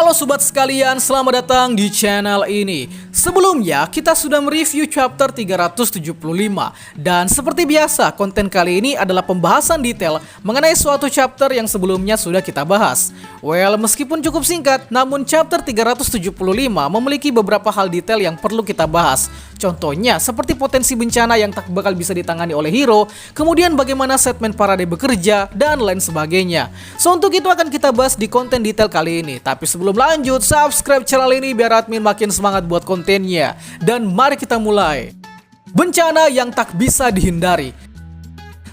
Halo sobat sekalian, selamat datang di channel ini. Sebelumnya, kita sudah mereview chapter 375. Dan seperti biasa, konten kali ini adalah pembahasan detail mengenai suatu chapter yang sebelumnya sudah kita bahas. Well, meskipun cukup singkat, namun chapter 375 memiliki beberapa hal detail yang perlu kita bahas. Contohnya, seperti potensi bencana yang tak bakal bisa ditangani oleh hero, kemudian bagaimana setmen parade bekerja, dan lain sebagainya. So, untuk itu akan kita bahas di konten detail kali ini. Tapi sebelum lanjut, subscribe channel ini biar admin makin semangat buat kontennya. Dan mari kita mulai. Bencana yang tak bisa dihindari.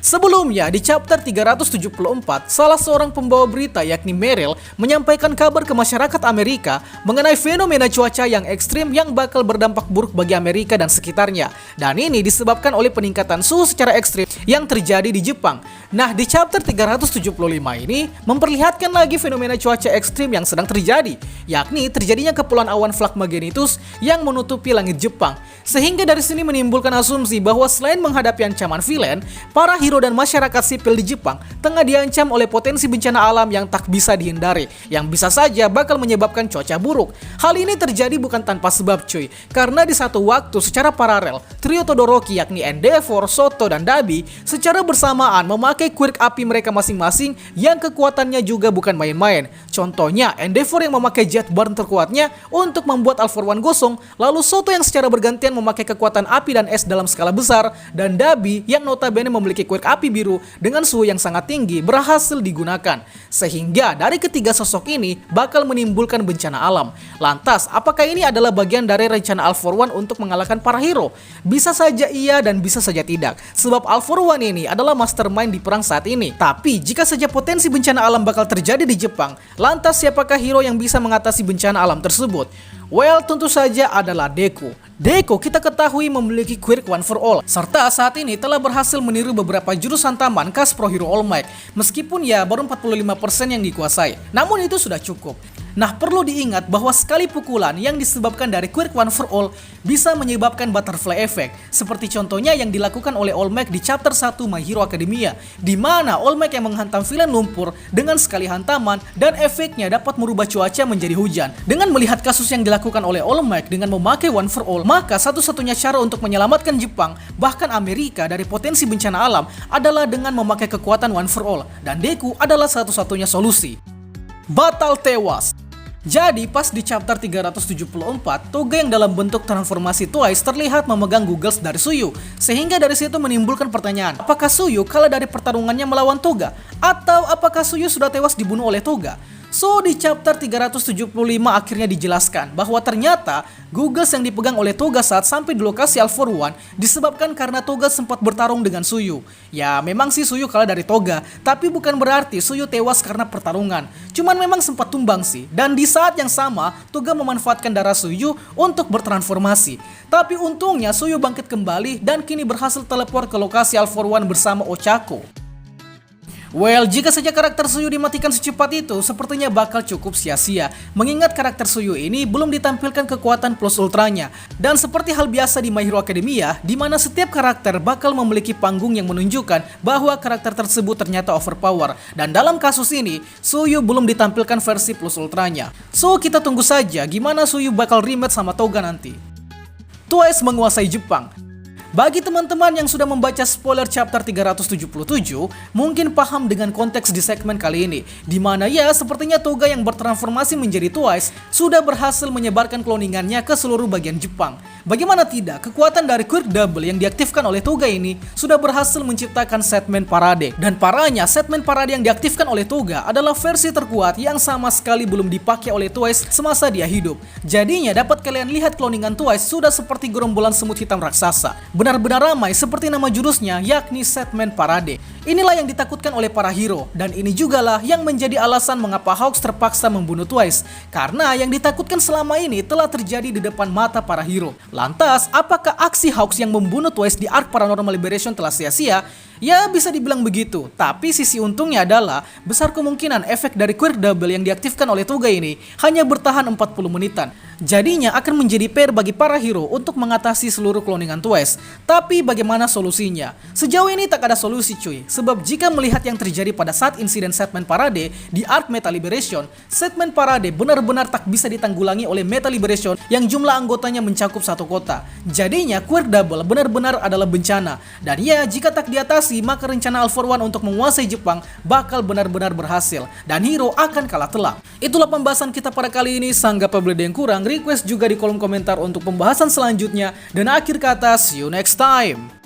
Sebelumnya, di chapter 374, salah seorang pembawa berita yakni Meryl menyampaikan kabar ke masyarakat Amerika mengenai fenomena cuaca yang ekstrim yang bakal berdampak buruk bagi Amerika dan sekitarnya. Dan ini disebabkan oleh peningkatan suhu secara ekstrim yang terjadi di Jepang. Nah, di chapter 375 ini memperlihatkan lagi fenomena cuaca ekstrim yang sedang terjadi, yakni terjadinya kepulan awan Phlegmagenitus yang menutupi langit Jepang. Sehingga dari sini menimbulkan asumsi bahwa selain menghadapi ancaman vilen, para hero dan masyarakat sipil di Jepang tengah diancam oleh potensi bencana alam yang tak bisa dihindari, yang bisa saja bakal menyebabkan cuaca buruk. Hal ini terjadi bukan tanpa sebab cuy, karena di satu waktu secara paralel, trio Todoroki yakni Endeavor, Soto, dan Dabi secara bersamaan memakai quirk api mereka masing-masing yang kekuatannya juga bukan main-main. Contohnya, Endeavor yang memakai jet burn terkuatnya untuk membuat All For One gosong, lalu Soto yang secara bergantian memakai kekuatan api dan es dalam skala besar, dan Dabi yang notabene memiliki quirk api biru dengan suhu yang sangat tinggi berhasil digunakan. Sehingga dari ketiga sosok ini bakal menimbulkan bencana alam. Lantas, apakah ini adalah bagian dari rencana All For One untuk mengalahkan para hero? Bisa saja iya dan bisa saja tidak. Sebab All For One ini adalah mastermind di perang saat ini. Tapi jika saja potensi bencana alam bakal terjadi di Jepang, lantas siapakah hero yang bisa mengatasi bencana alam tersebut? Well, tentu saja adalah Deku. Deku kita ketahui memiliki quirk One For All, serta saat ini telah berhasil meniru beberapa jurus hantaman khas Pro Hero All Might. Meskipun ya baru 45% yang dikuasai, namun itu sudah cukup. Nah, perlu diingat bahwa sekali pukulan yang disebabkan dari quirk One For All bisa menyebabkan butterfly effect, seperti contohnya yang dilakukan oleh All Might di chapter 1 My Hero Academia, di mana All Might yang menghantam villain lumpur dengan sekali hantaman dan efeknya dapat merubah cuaca menjadi hujan. Dengan melihat kasus yang dilakukan oleh All Might dengan memakai One For All, maka satu-satunya cara untuk menyelamatkan Jepang, bahkan Amerika dari potensi bencana alam adalah dengan memakai kekuatan One For All, dan Deku adalah satu-satunya solusi. Batal tewas. Jadi pas di chapter 374, Toga yang dalam bentuk transformasi Twice terlihat memegang Googles dari Suyu. Sehingga dari situ menimbulkan pertanyaan, apakah Suyu kalah dari pertarungannya melawan Toga? Atau apakah Suyu sudah tewas dibunuh oleh Toga? So, di chapter 375 akhirnya dijelaskan bahwa ternyata Googles yang dipegang oleh Toga saat sampai di lokasi All For One disebabkan karena Toga sempat bertarung dengan Suyu. Ya, memang sih Suyu kalah dari Toga, tapi bukan berarti Suyu tewas karena pertarungan. Cuman memang sempat tumbang sih. Dan di saat yang sama, Toga memanfaatkan darah Suyu untuk bertransformasi. Tapi untungnya Suyu bangkit kembali dan kini berhasil teleport ke lokasi All For One bersama Ochako. Well, jika saja karakter Suyu dimatikan secepat itu, sepertinya bakal cukup sia-sia. Mengingat karakter Suyu ini belum ditampilkan kekuatan plus ultranya. Dan seperti hal biasa di My Hero Academia, di mana setiap karakter bakal memiliki panggung yang menunjukkan bahwa karakter tersebut ternyata overpower. Dan dalam kasus ini, Suyu belum ditampilkan versi plus ultranya. So, kita tunggu saja gimana Suyu bakal rematch sama Toga nanti. Twice menguasai Jepang. Bagi teman-teman yang sudah membaca spoiler chapter 377, mungkin paham dengan konteks di segmen kali ini, di mana ya sepertinya Toga yang bertransformasi menjadi Twice sudah berhasil menyebarkan cloningannya ke seluruh bagian Jepang. Bagaimana tidak, kekuatan dari quirk double yang diaktifkan oleh Toga ini sudah berhasil menciptakan setmen parade. Dan parahnya, setmen parade yang diaktifkan oleh Toga adalah versi terkuat yang sama sekali belum dipakai oleh Twice semasa dia hidup. Jadinya dapat kalian lihat cloningan Twice sudah seperti gerombolan semut hitam raksasa. Benar-benar ramai seperti nama jurusnya, yakni setmen parade. Inilah yang ditakutkan oleh para hero, dan ini jugalah yang menjadi alasan mengapa Hawks terpaksa membunuh Twice, karena yang ditakutkan selama ini telah terjadi di depan mata para hero. Lantas, apakah aksi Hawks yang membunuh Twice di Arc Paranormal Liberation telah sia-sia? Ya bisa dibilang begitu, tapi sisi untungnya adalah besar kemungkinan efek dari Quirk Double yang diaktifkan oleh Toga ini hanya bertahan 40 menitan. Jadinya akan menjadi PR bagi para hero untuk mengatasi seluruh cloningan Twice. Tapi bagaimana solusinya? Sejauh ini tak ada solusi cuy, sebab jika melihat yang terjadi pada saat insiden Setman Parade di Arc Meta Liberation, Setman Parade benar-benar tak bisa ditanggulangi oleh Meta Liberation yang jumlah anggotanya mencakup satu kota. Jadinya Quirk Double benar-benar adalah bencana. Dan ya, jika tak diatasi, maka rencana All For One untuk menguasai Jepang bakal benar-benar berhasil dan hero akan kalah telak. Itulah pembahasan kita pada kali ini. Sanggap apabila ada yang kurang, request juga di kolom komentar untuk pembahasan selanjutnya. Dan akhir kata, see you next time.